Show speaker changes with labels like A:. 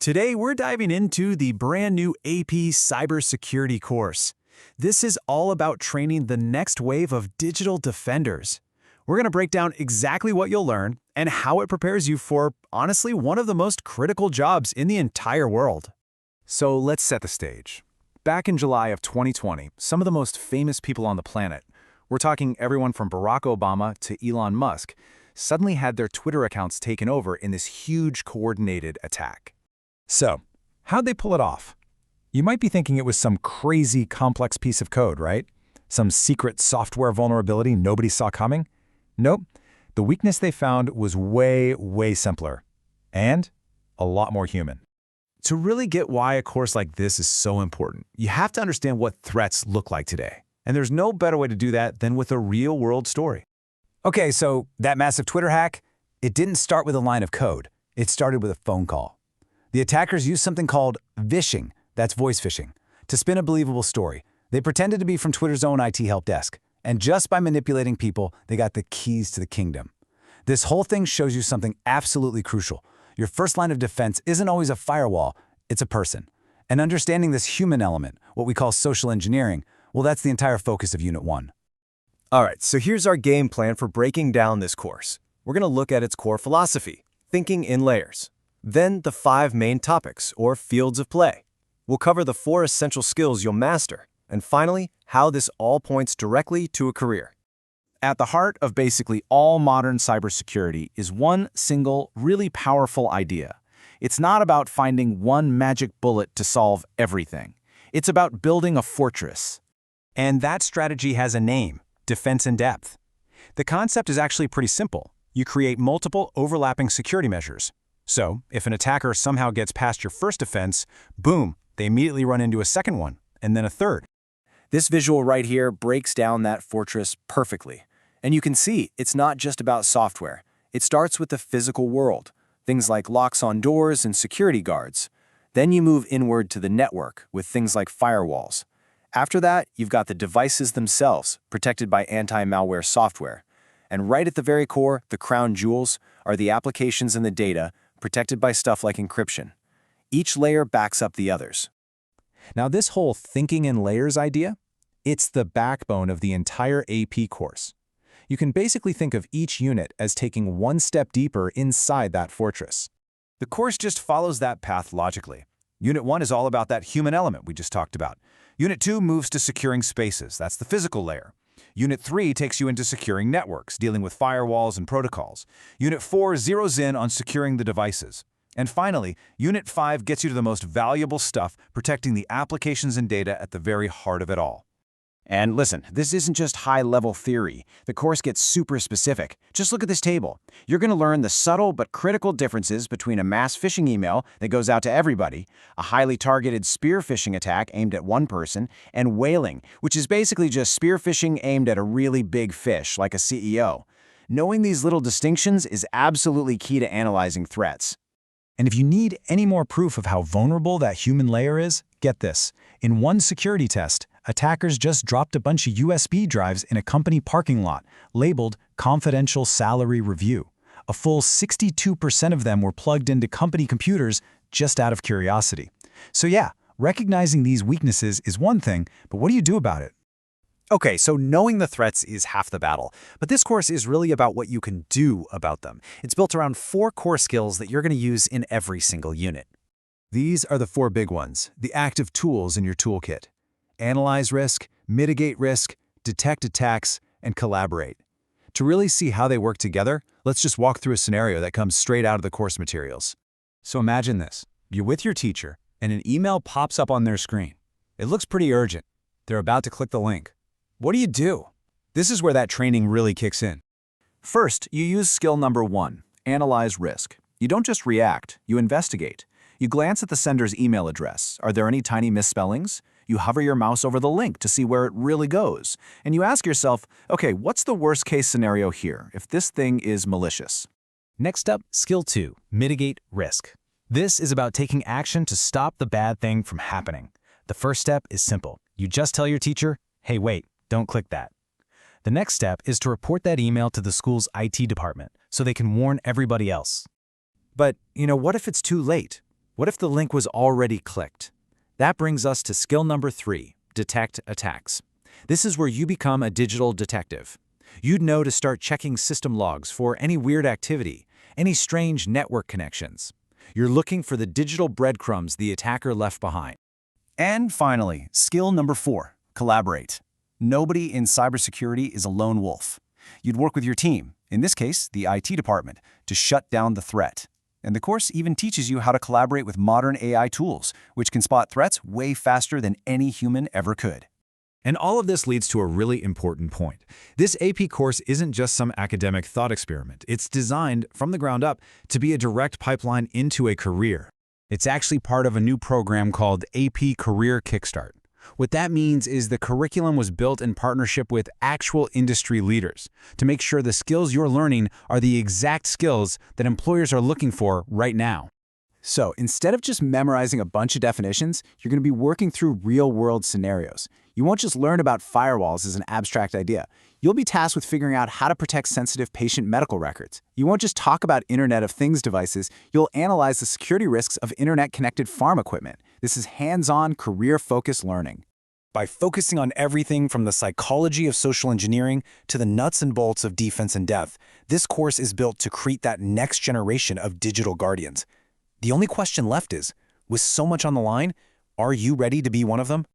A: Today, we're diving into the brand new AP Cybersecurity course. This is all about training the next wave of digital defenders. We're going to break down exactly what you'll learn and how it prepares you for, honestly, one of the most critical jobs in the entire world.
B: So let's set the stage. Back in July of 2020, some of the most famous people on the planet, we're talking everyone from Barack Obama to Elon Musk, suddenly had their Twitter accounts taken over in this huge coordinated attack. So, how'd they pull it off? You might be thinking it was some crazy complex piece of code, right? Some secret software vulnerability nobody saw coming? Nope. The weakness they found was way simpler. And a lot more human.
A: To really get why a course like this is so important, you have to understand what threats look like today. And there's no better way to do that than with a real-world story.
B: Okay, so that massive Twitter hack, it didn't start with a line of code. It started with a phone call. The attackers used something called vishing, that's voice phishing, to spin a believable story. They pretended to be from Twitter's own IT help desk. And just by manipulating people, they got the keys to the kingdom. This whole thing shows you something absolutely crucial. Your first line of defense isn't always a firewall, it's a person. And understanding this human element, what we call social engineering, well, that's the entire focus of Unit 1.
C: All right, so here's our game plan for breaking down this course. We're going to look at its core philosophy, thinking in layers. Then the 5 main topics, or fields of play. We'll cover the 4 essential skills you'll master. And finally, how this all points directly to a career.
B: At the heart of basically all modern cybersecurity is one single, really powerful idea. It's not about finding one magic bullet to solve everything. It's about building a fortress. And that strategy has a name: defense in depth. The concept is actually pretty simple. You create multiple overlapping security measures. So, if an attacker somehow gets past your first defense, boom, they immediately run into a second one, and then a third.
C: This visual right here breaks down that fortress perfectly. And you can see it's not just about software. It starts with the physical world, things like locks on doors and security guards. Then you move inward to the network with things like firewalls. After that, you've got the devices themselves, protected by anti-malware software. And right at the very core, the crown jewels, are the applications and the data, protected by stuff like encryption. Each layer backs up the others.
B: Now, this whole thinking in layers idea, it's the backbone of the entire AP course. You can basically think of each unit as taking one step deeper inside that fortress.
A: The course just follows that path logically. Unit 1 is all about that human element we just talked about. Unit 2 moves to securing spaces, that's the physical layer. Unit 3 takes you into securing networks, dealing with firewalls and protocols. Unit 4 zeroes in on securing the devices. And finally, Unit 5 gets you to the most valuable stuff, protecting the applications and data at the very heart of it all.
D: And listen, this isn't just high-level theory. The course gets super specific. Just look at this table. You're going to learn the subtle but critical differences between a mass phishing email that goes out to everybody, a highly targeted spear phishing attack aimed at one person, and whaling, which is basically just spear phishing aimed at a really big fish, like a CEO. Knowing these little distinctions is absolutely key to analyzing threats.
B: And if you need any more proof of how vulnerable that human layer is, get this. In one security test, attackers just dropped a bunch of USB drives in a company parking lot, labeled Confidential Salary Review. A full 62% of them were plugged into company computers just out of curiosity. So yeah, recognizing these weaknesses is one thing, but what do you do about it?
A: Okay, so knowing the threats is half the battle, but this course is really about what you can do about them. It's built around 4 core skills that you're going to use in every single unit.
B: These are the 4 big ones, the active tools in your toolkit. Analyze risk, mitigate risk, detect attacks, and collaborate. To really see how they work together, let's just walk through a scenario that comes straight out of the course materials. So imagine this. You're with your teacher, and an email pops up on their screen. It looks pretty urgent. They're about to click the link. What do? This is where that training really kicks in.
E: First, you use skill number 1, analyze risk. You don't just react, you investigate. You glance at the sender's email address. Are there any tiny misspellings? You hover your mouse over the link to see where it really goes. And you ask yourself, okay, what's the worst case scenario here if this thing is malicious?
B: Next up, skill 2, mitigate risk. This is about taking action to stop the bad thing from happening. The first step is simple. You just tell your teacher, hey, wait, don't click that. The next step is to report that email to the school's IT department so they can warn everybody else.
A: But, what if it's too late?
B: What if the link was already clicked? That brings us to skill number 3, detect attacks. This is where you become a digital detective. You'd know to start checking system logs for any weird activity, any strange network connections. You're looking for the digital breadcrumbs the attacker left behind.
C: And finally, skill number 4, collaborate. Nobody in cybersecurity is a lone wolf. You'd work with your team, in this case, the IT department, to shut down the threat. And the course even teaches you how to collaborate with modern AI tools, which can spot threats way faster than any human ever could.
B: And all of this leads to a really important point. This AP course isn't just some academic thought experiment. It's designed, from the ground up, to be a direct pipeline into a career.
A: It's actually part of a new program called AP Career Kickstart. What that means is the curriculum was built in partnership with actual industry leaders to make sure the skills you're learning are the exact skills that employers are looking for right now.
C: So instead of just memorizing a bunch of definitions, you're going to be working through real-world scenarios. You won't just learn about firewalls as an abstract idea. You'll be tasked with figuring out how to protect sensitive patient medical records. You won't just talk about Internet of Things devices, you'll analyze the security risks of Internet-connected farm equipment. This is hands-on, career-focused learning. By focusing on everything from the psychology of social engineering to the nuts and bolts of defense and depth, this course is built to create that next generation of digital guardians. The only question left is, with so much on the line, are you ready to be one of them?